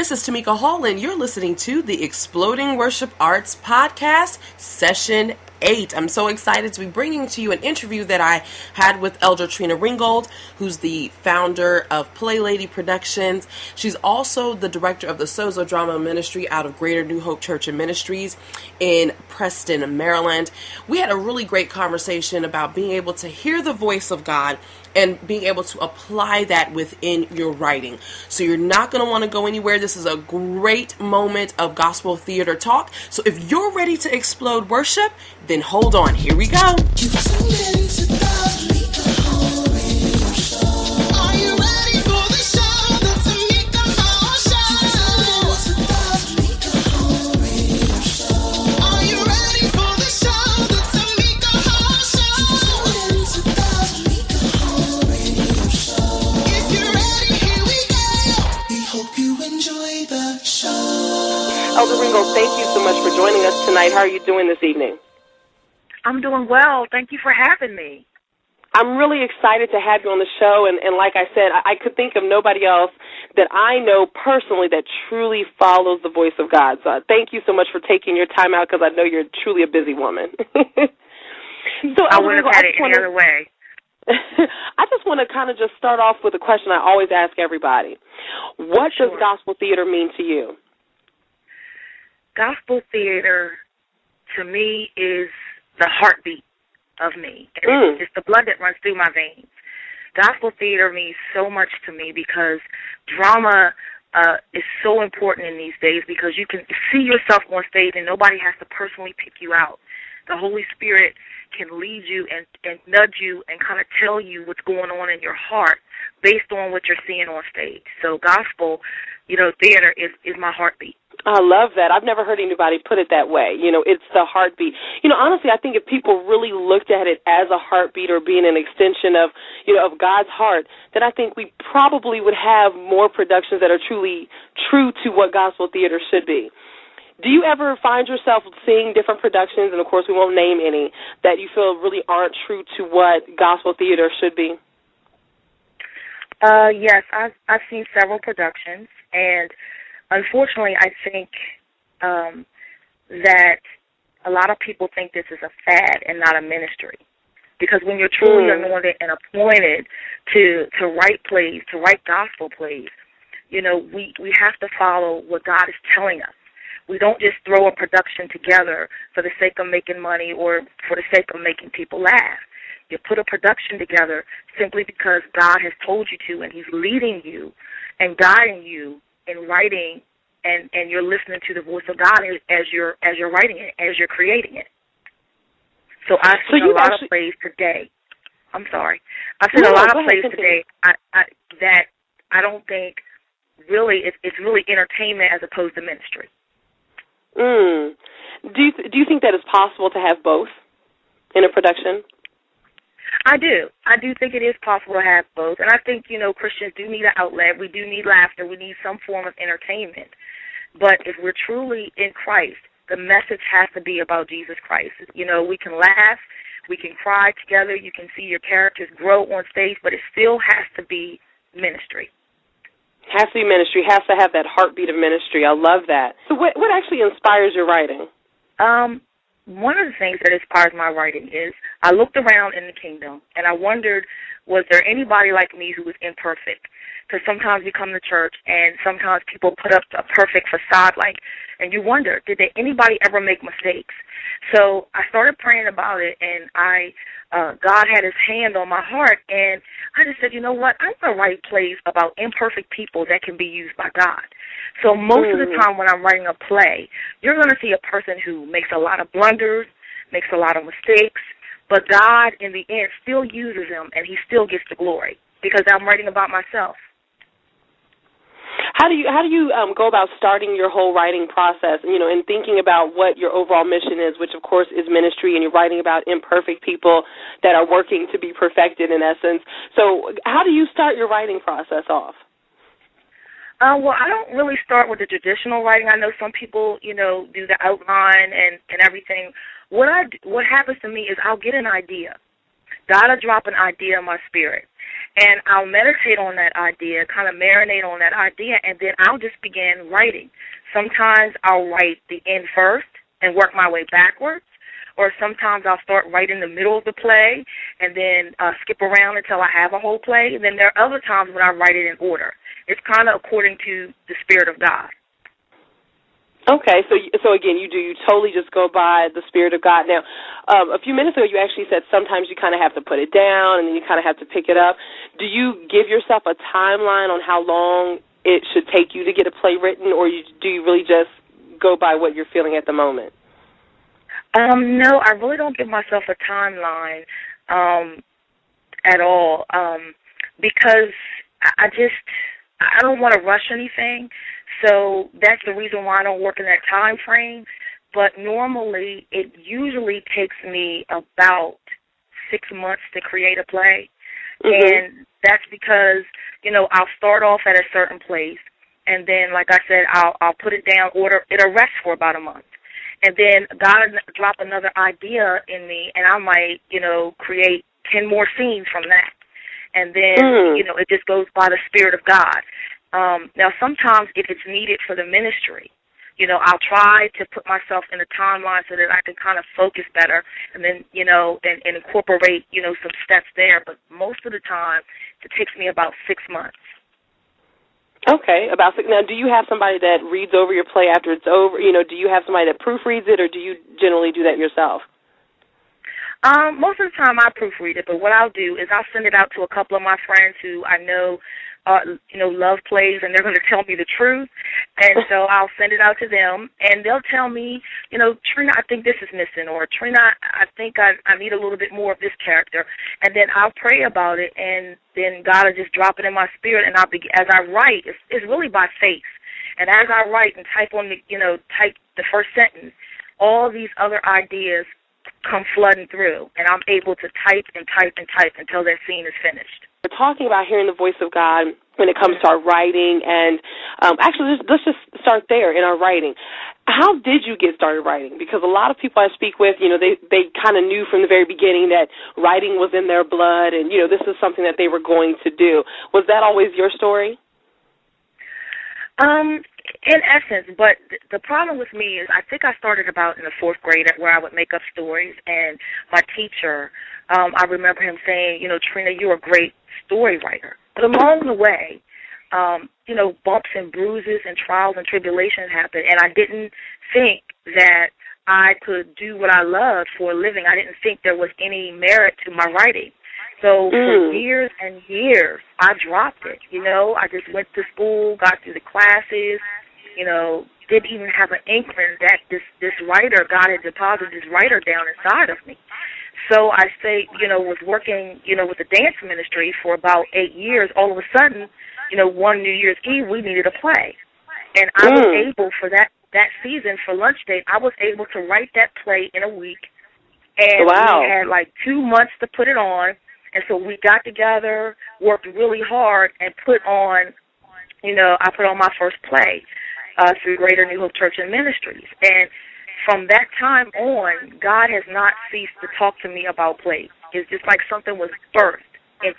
This is Tamika Hall, and you're listening to the Exploding Worship Arts Podcast, Session 8. I'm so excited to be bringing to you an interview that I had with Elder Treena Ringgold, who's the founder of Play Lady Productions. She's also the director of the Sozo Drama Ministry out of Greater New Hope Church and Ministries in Preston, Maryland. We had a really great conversation about being able to hear the voice of God and being able to apply that within your writing. So you're not going to want to go anywhere. This is a great moment of gospel theater talk. So if you're ready to explode worship, then hold on. Here we go. Elder Ringgold, thank you so much for joining us tonight. How are you doing this evening? I'm doing well. Thank you for having me. I'm really excited to have you on the show, and like I said, I could think of nobody else that I know personally that truly follows the voice of God. So thank you so much for taking your time out, because I know you're truly a busy woman. So I wouldn't have had it any other way. I just want to kind of just start off with a question I always ask everybody. What does gospel theater mean to you? Gospel theater, to me, is the heartbeat of me. It's the blood that runs through my veins. Gospel theater means so much to me because drama is so important in these days, because you can see yourself on stage and nobody has to personally pick you out. The Holy Spirit can lead you and nudge you and kind of tell you what's going on in your heart based on what you're seeing on stage. So gospel, theater is my heartbeat. I love that. I've never heard anybody put it that way. It's the heartbeat. Honestly, I think if people really looked at it as a heartbeat or being an extension of God's heart, then I think we probably would have more productions that are truly true to what gospel theater should be. Do you ever find yourself seeing different productions, and of course we won't name any, that you feel really aren't true to what gospel theater should be? Yes, I've seen several productions, and unfortunately, I think that a lot of people think this is a fad and not a ministry. Because when you're truly anointed and appointed to write plays, to write gospel plays, we have to follow what God is telling us. We don't just throw a production together for the sake of making money or for the sake of making people laugh. You put a production together simply because God has told you to, and He's leading you and guiding you in writing, and you're listening to the voice of God as you're writing it, as you're creating it. So I've seen a lot of plays today. I'm sorry. I've seen a lot of plays today that I don't think really it's really entertainment as opposed to ministry. Do you think that it's possible to have both in a production? I do. I do think it is possible to have both. And I think, Christians do need an outlet. We do need laughter. We need some form of entertainment. But if we're truly in Christ, the message has to be about Jesus Christ. We can laugh. We can cry together. You can see your characters grow on stage, but it still has to be ministry. Has to be ministry. Has to have that heartbeat of ministry. I love that. So what actually inspires your writing? One of the things that inspires my writing is I looked around in the kingdom, and I wondered, was there anybody like me who was imperfect? Because sometimes we come to church, and sometimes people put up a perfect facade, and you wonder, did anybody ever make mistakes? So I started praying about it, and God had His hand on my heart, and I just said, you know what, I'm going to write plays about imperfect people that can be used by God. So most of the time when I'm writing a play, you're going to see a person who makes a lot of blunders, makes a lot of mistakes, but God, in the end, still uses them, and He still gets the glory, because I'm writing about myself. How do you go about starting your whole writing process, and thinking about what your overall mission is, which, of course, is ministry, and you're writing about imperfect people that are working to be perfected, in essence. So how do you start your writing process off? Well, I don't really start with the traditional writing. I know some people, do the outline and everything. What happens to me is I'll get an idea. God will drop an idea in my spirit. And I'll meditate on that idea, kind of marinate on that idea, and then I'll just begin writing. Sometimes I'll write the end first and work my way backwards, or sometimes I'll start right in the middle of the play and then skip around until I have a whole play. And then there are other times when I write it in order. It's kind of according to the Spirit of God. Okay, so again, you totally just go by the Spirit of God. Now, a few minutes ago you actually said sometimes you kind of have to put it down and then you kind of have to pick it up. Do you give yourself a timeline on how long it should take you to get a play written, or do you really just go by what you're feeling at the moment? No, I really don't give myself a timeline at all because I don't want to rush anything. So that's the reason why I don't work in that time frame. But normally, it usually takes me about 6 months to create a play. And that's because, I'll start off at a certain place, and then, like I said, I'll put it down, it'll rest for about a month. And then God will drop another idea in me, and I might, create 10 more scenes from that. And then, it just goes by the Spirit of God. Now, sometimes if it's needed for the ministry, I'll try to put myself in a timeline so that I can kind of focus better and then, and incorporate, some steps there. But most of the time, it takes me about 6 months. Okay, about 6. Now, do you have somebody that reads over your play after it's over? Do you have somebody that proofreads it, or do you generally do that yourself? Most of the time I proofread it, but what I'll do is I'll send it out to a couple of my friends who I know love plays, and they're going to tell me the truth. And so I'll send it out to them, and they'll tell me, Treena, I think this is missing, or Treena, I think I need a little bit more of this character. And then I'll pray about it, and then God will just drop it in my spirit, and as I write, it's really by faith. And as I write and type the first sentence, all these other ideas come flooding through, and I'm able to type and type and type until that scene is finished. We're talking about hearing the voice of God when it comes to our writing, and actually, let's just start there in our writing. How did you get started writing? Because a lot of people I speak with, they kind of knew from the very beginning that writing was in their blood, and, this is something that they were going to do. Was that always your story? In essence, but the problem with me is I think I started about in the 4th grade where I would make up stories, and my teacher, I remember him saying, Treena, you're a great story writer. But along the way, bumps and bruises and trials and tribulations happened, and I didn't think that I could do what I loved for a living. I didn't think there was any merit to my writing. So for years and years, I dropped it. I just went to school, got through the classes, didn't even have an inkling that this writer, God had deposited this writer down inside of me. So I was working, with the dance ministry for about 8 years. All of a sudden, one New Year's Eve, we needed a play. And I was able for that season for lunch date, I was able to write that play in a week. And we had like 2 months to put it on. And so we got together, worked really hard, and put on, I put on my first play through Greater New Hope Church and Ministries. And from that time on, God has not ceased to talk to me about plays. It's just like something was birthed in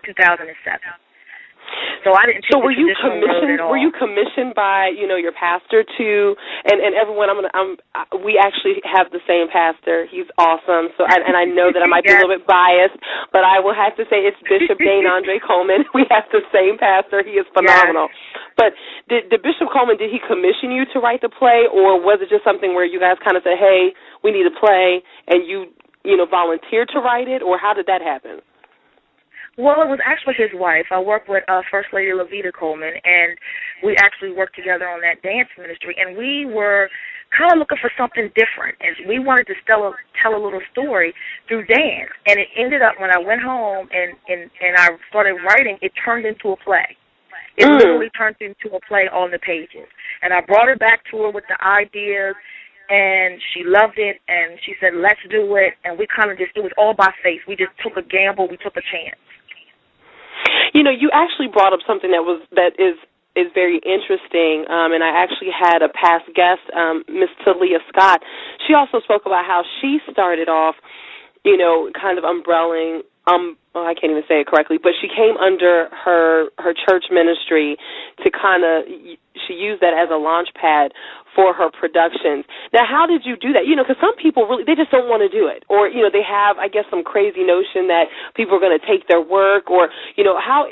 2007. So I didn't take the traditional road at all. Were you commissioned by, your pastor to, and everyone, we actually have the same pastor. He's awesome. So, and I know that I might be a little bit biased, but I will have to say it's Bishop Dane Andre Coleman. We have the same pastor. He is phenomenal. Yes. But did Bishop Coleman, did he commission you to write the play, or was it just something where you guys kind of said, hey, we need a play, and you volunteered to write it, or how did that happen? Well, it was actually his wife. I worked with First Lady Levita Coleman, and we actually worked together on that dance ministry, and we were kind of looking for something different, and we wanted to tell a little story through dance, and it ended up when I went home and I started writing, it turned into a play. It literally turned into a play on the pages, and I brought it back to her with the ideas, and she loved it, and she said, let's do it, and we kind of it was all by faith. We just took a gamble. We took a chance. You actually brought up something that is very interesting, and I actually had a past guest, Miss Talia Scott. She also spoke about how she started off, kind of well, I can't even say it correctly, but she came under her church ministry to she used that as a launch pad for her productions. Now, how did you do that? Because some people really, they just don't want to do it. Or, they have, I guess, some crazy notion that people are going to take their work. Or, how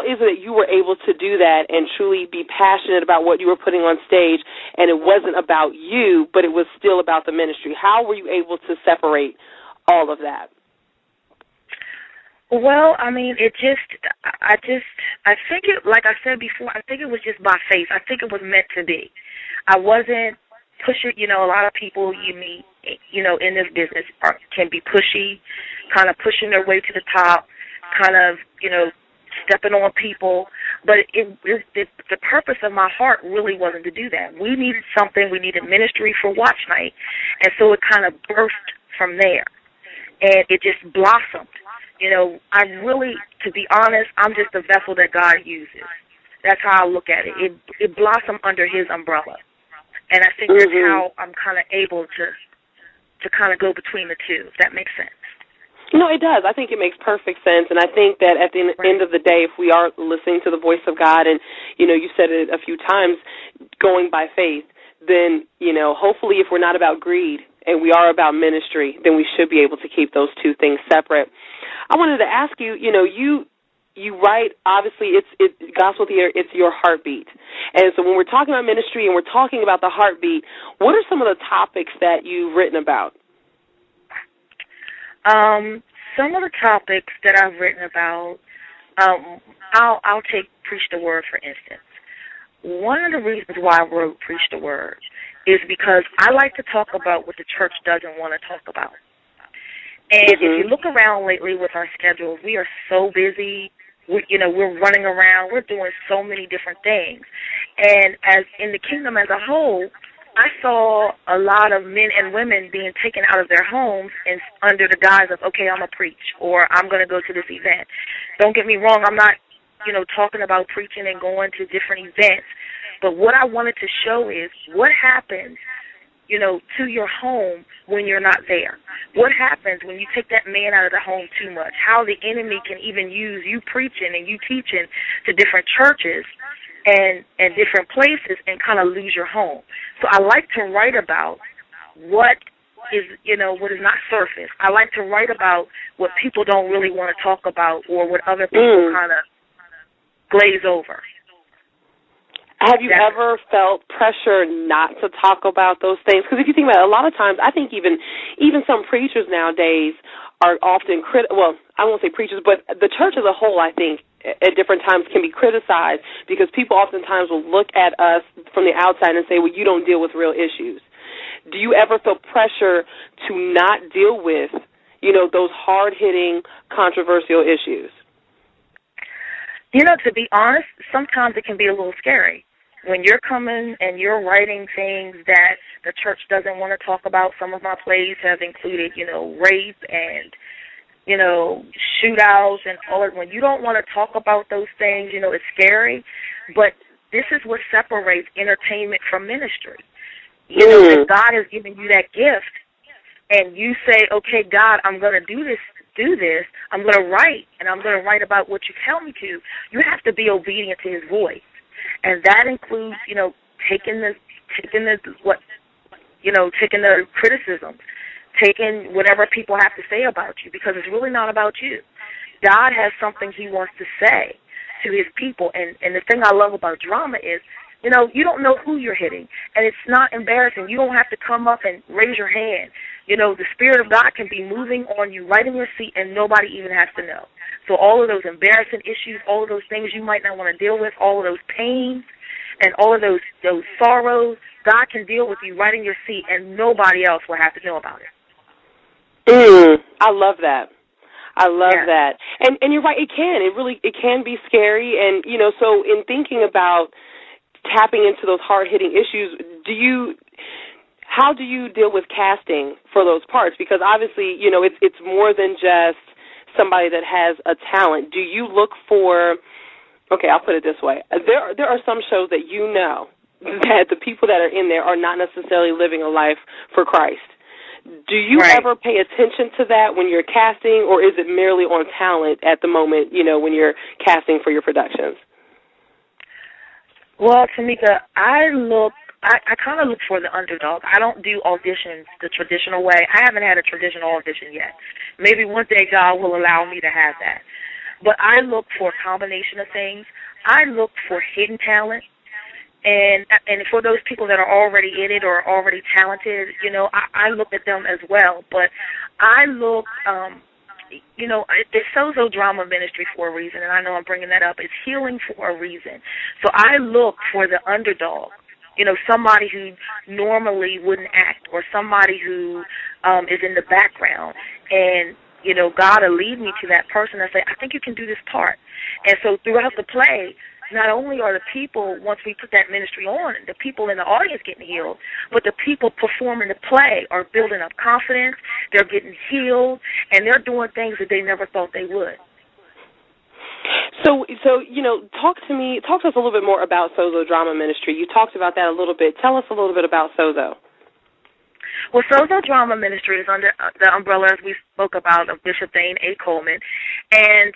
is it that you were able to do that and truly be passionate about what you were putting on stage, and it wasn't about you, but it was still about the ministry? How were you able to separate all of that? Well, I mean, I think it, like I said before, I think it was just by faith. I think it was meant to be. I wasn't pushing, a lot of people you meet, in this business can be pushy, kind of pushing their way to the top, kind of, stepping on people. But the purpose of my heart really wasn't to do that. We needed something. We needed ministry for watch night. And so it kind of burst from there. And it just blossomed. I really, to be honest, I'm just a vessel that God uses. That's how I look at it. It blossomed under His umbrella. And I think that's how I'm kind of able to kind of go between the two, if that makes sense. No, it does. I think it makes perfect sense. And I think that at the end of the day, if we are listening to the voice of God, and, you said it a few times, going by faith, then, hopefully if we're not about greed and we are about ministry, then we should be able to keep those two things separate. I wanted to ask you, you write, obviously, it's Gospel Theater, it's your heartbeat. And so when we're talking about ministry and we're talking about the heartbeat, what are some of the topics that you've written about? Some of the topics that I've written about, I'll take Preach the Word, for instance. One of the reasons why I wrote Preach the Word is because I like to talk about what the church doesn't want to talk about. And if you look around lately with our schedules, we are so busy. We're running around. We're doing so many different things. And as in the kingdom as a whole, I saw a lot of men and women being taken out of their homes and under the guise of, okay, I'm going to preach, or I'm going to go to this event. Don't get me wrong. I'm not, talking about preaching and going to different events. But what I wanted to show is what happens to your home when you're not there. What happens when you take that man out of the home too much? How the enemy can even use you preaching and you teaching to different churches and different places and kind of lose your home. So I like to write about what is not surface. I like to write about what people don't really want to talk about or what other people kind of glaze over. Have you ever felt pressure not to talk about those things? Because if you think about it, a lot of times, I think even some preachers nowadays are often well, I won't say preachers, but the church as a whole, I think, at different times can be criticized because people oftentimes will look at us from the outside and say, well, you don't deal with real issues. Do you ever feel pressure to not deal with, those hard-hitting, controversial issues? To be honest, sometimes it can be a little scary. When you're coming and you're writing things that the church doesn't want to talk about, some of my plays have included, rape and, shootouts and all of it. When you don't want to talk about those things, it's scary. But this is what separates entertainment from ministry. If God has given you that gift and you say, okay, God, I'm going to do this, I'm going to write, and I'm going to write about what you tell me to, you have to be obedient to His voice. And that includes, taking the criticism, taking whatever people have to say about you, because it's really not about you. God has something He wants to say to His people. And the thing I love about drama is, you don't know who you're hitting, and it's not embarrassing. You don't have to come up and raise your hand. The Spirit of God can be moving on you right in your seat, and nobody even has to know. So all of those embarrassing issues, all of those things you might not want to deal with, all of those pains and all of those sorrows, God can deal with you right in your seat, and nobody else will have to know about it. I love that. I love that. And you're right, it can be scary. And, so in thinking about tapping into those hard-hitting issues, how do you deal with casting for those parts? Because obviously, it's more than just somebody that has a talent. Do you look for, okay, I'll put it this way. There are some shows that that the people that are in there are not necessarily living a life for Christ. Do you ever pay attention to that when you're casting, or is it merely on talent at the moment, when you're casting for your productions? Well, Tamika, I kind of look for the underdog. I don't do auditions the traditional way. I haven't had a traditional audition yet. Maybe one day God will allow me to have that. But I look for a combination of things. I look for hidden talent. And for those people that are already in it or already talented, I look at them as well. But I look, it's Sozo Drama Ministry for a reason, and I know I'm bringing that up. It's healing for a reason. So I look for the underdog, somebody who normally wouldn't act, or somebody who is in the background. And, God will lead me to that person and say, I think you can do this part. And so throughout the play, not only are the people, once we put that ministry on, the people in the audience getting healed, but the people performing the play are building up confidence, they're getting healed, and they're doing things that they never thought they would. So talk to us a little bit more about Sozo Drama Ministry. You talked about that a little bit. Tell us a little bit about Sozo. Well, Sozo Drama Ministry is under the umbrella, as we spoke about, of Bishop Dane A. Coleman, and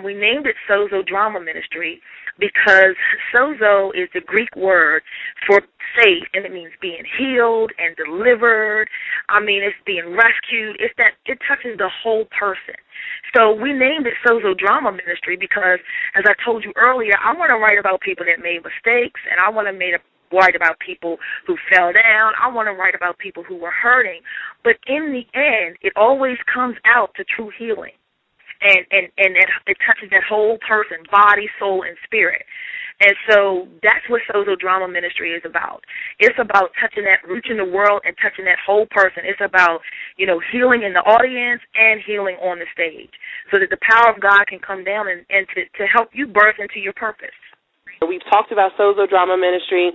we named it Sozo Drama Ministry because Sozo is the Greek word for saved, and it means being healed and delivered. It's being rescued. It touches the whole person. So we named it Sozo Drama Ministry because, as I told you earlier, I want to write about people that made mistakes, and I want to write about people who fell down. I want to write about people who were hurting. But in the end, it always comes out to true healing. And it touches that whole person, body, soul, and spirit. And so that's what Sozo Drama Ministry is about. It's about touching that, reaching the world and touching that whole person. It's about, healing in the audience and healing on the stage so that the power of God can come down and to help you birth into your purpose. We've talked about Sozo Drama Ministry.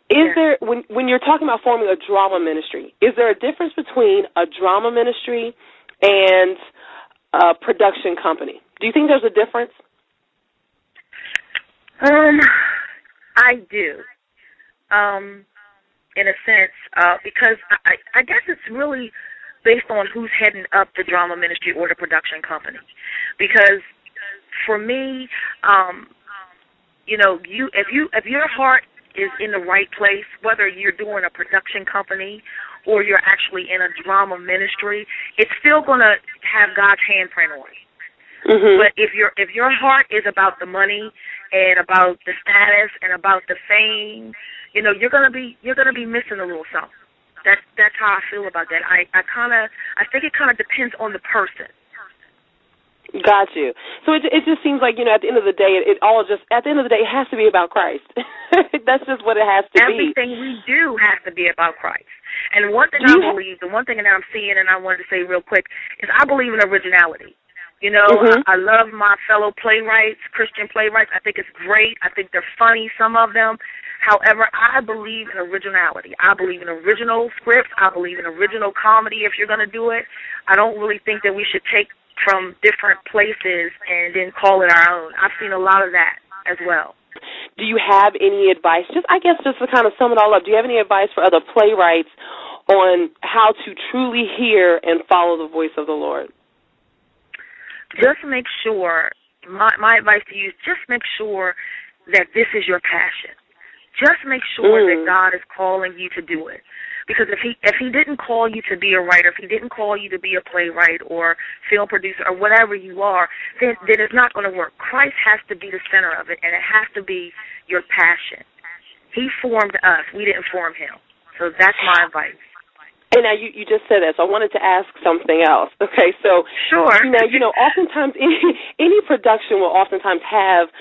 Is there, when you're talking about forming a drama ministry, is there a difference between a drama ministry and a production company? Do you think there's a difference? I do, in a sense, because I guess it's really based on who's heading up the drama ministry or the production company. Because for me, if your heart is in the right place, whether you're doing a production company or you're actually in a drama ministry, it's still going to have God's handprint on it. Mm-hmm. But if your heart is about the money and about the status and about the fame, you're gonna be missing a little something. That's how I feel about that. I think it kind of depends on the person. Got you. So it just seems like, at the end of the day, it has to be about Christ. That's just what it has to be. Everything we do has to be about Christ. And one thing I believe, the one thing that I'm seeing, and I wanted to say real quick, is I believe in originality. Mm-hmm. I love my fellow playwrights, Christian playwrights. I think it's great. I think they're funny, some of them. However, I believe in originality. I believe in original scripts. I believe in original comedy if you're going to do it. I don't really think that we should take from different places and then call it our own. I've seen a lot of that as well. Do you have any advice, just to kind of sum it all up, do you have any advice for other playwrights on how to truly hear and follow the voice of the Lord? Just make sure, my advice to you is just make sure that this is your passion. Just make sure that God is calling you to do it. Because if he didn't call you to be a writer, if he didn't call you to be a playwright or film producer or whatever you are, then it's not going to work. Christ has to be the center of it, and it has to be your passion. He formed us. We didn't form him. So that's my advice. And now you just said that, so I wanted to ask something else. Okay, so sure. Now, oftentimes any production will oftentimes have,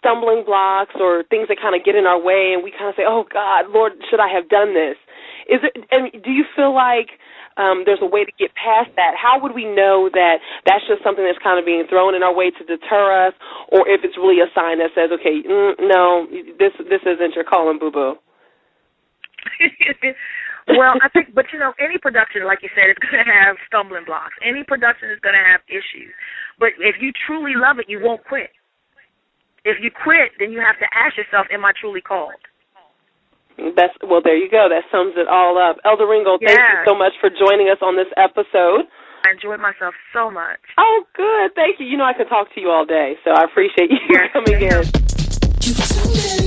stumbling blocks or things that kind of get in our way, and we kind of say, "Oh God, Lord, should I have done this?" Do you feel like there's a way to get past that? How would we know that that's just something that's kind of being thrown in our way to deter us, or if it's really a sign that says, "Okay, no, this isn't your calling, boo-boo"? Well, I think, but any production, like you said, is going to have stumbling blocks. Any production is going to have issues. But if you truly love it, you won't quit. If you quit, then you have to ask yourself, am I truly called? Well, there you go. That sums it all up. Elder Ringgold, thank you so much for joining us on this episode. I enjoyed myself so much. Oh, good. Thank you. You know I could talk to you all day, so I appreciate you coming in.